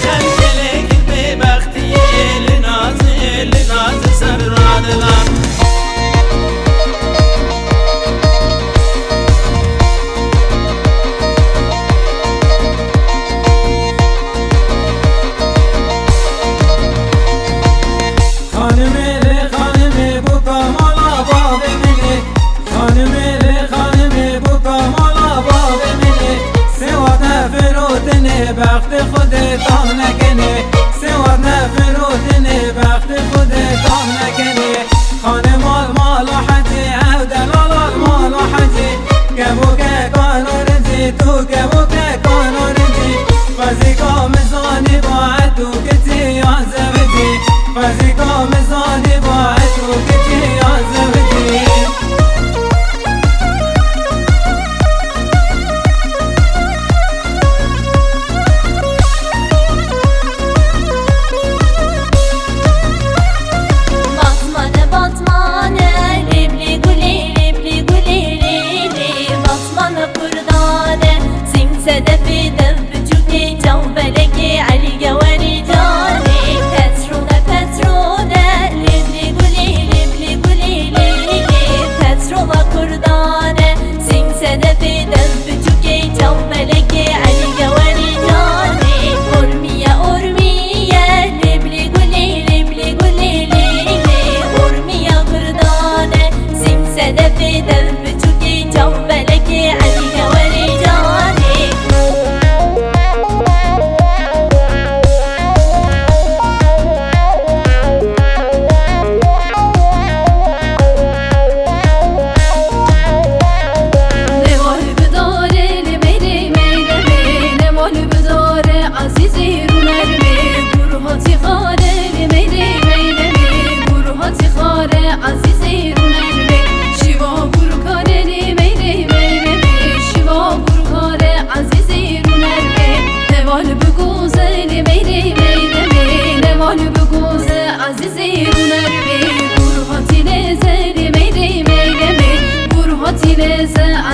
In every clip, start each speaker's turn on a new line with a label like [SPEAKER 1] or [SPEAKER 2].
[SPEAKER 1] خلق به بختی لناز سرادلان
[SPEAKER 2] بخت خود تام نکنه سواد نفرودنه بخت خود تام نکنه خانه مال مال و حجی او دلال مال و حجی کبو که کانو رنجی تو کبو که کانو رنجی فزی کام زانی باید تو کتی آزودی فزی کام زانی باید تو کتی آزودی
[SPEAKER 3] Sedefi dev vücudu can beleki Ali geveri cani Petrone libli guli Petrova kurdane Sing sedefi dev vücudu can beleki Ali geveri cani Urmiye libli guli Urmiye kurdane Sing sedefi dev vücudu can beleki Ali geveri cani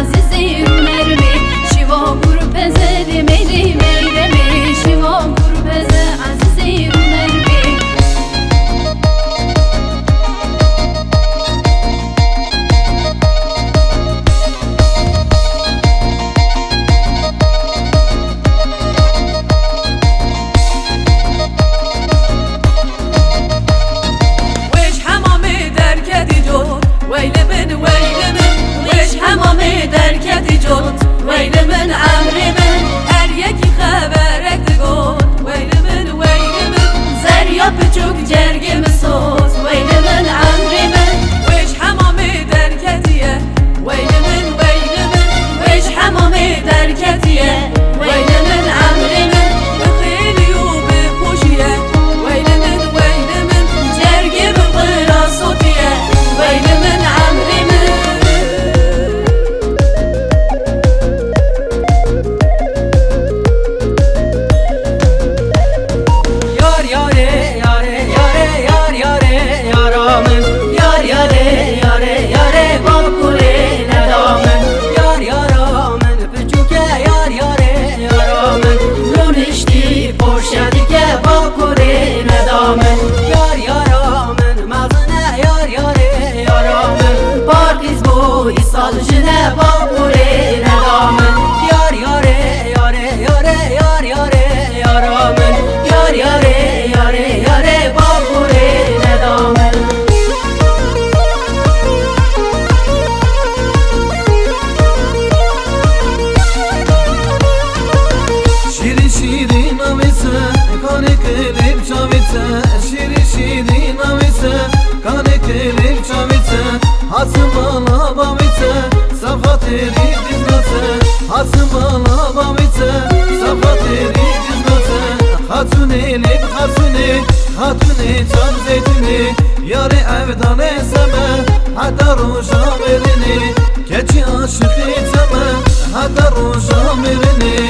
[SPEAKER 3] Azizi runermi Şiva grup ezeli meyli meylemi Şiva grup eze azizi runermi
[SPEAKER 4] Weş hamami derkedi jod Weylemin همامي دركتي جود ويل من عمري من هريكي خبرك تقول ويل من زريا بچوك جرگي مسوس ويل من عمري من ويش حمامي دركتي ويل من ويش حمامي دركتي ويل من عمري من بخيلي وبخوشية ويل من جرگي بقرا صوتية ويل من عمري من Salıcına bakure nedamen Yar yare yare yare yar yare yaramen Yar yare yare yare bakure nedamen Şirin şirin avise kane kelip çavise Şirin şirin avise kane kelip çavise Hasımala bavice Safhateri dizgase Hasımala bavice Safhateri dizgase Hatune lib hatune Hatune çam zeytini Yare evdane seme Hatta roja verini Keçi aşık itseme Hatta roja verini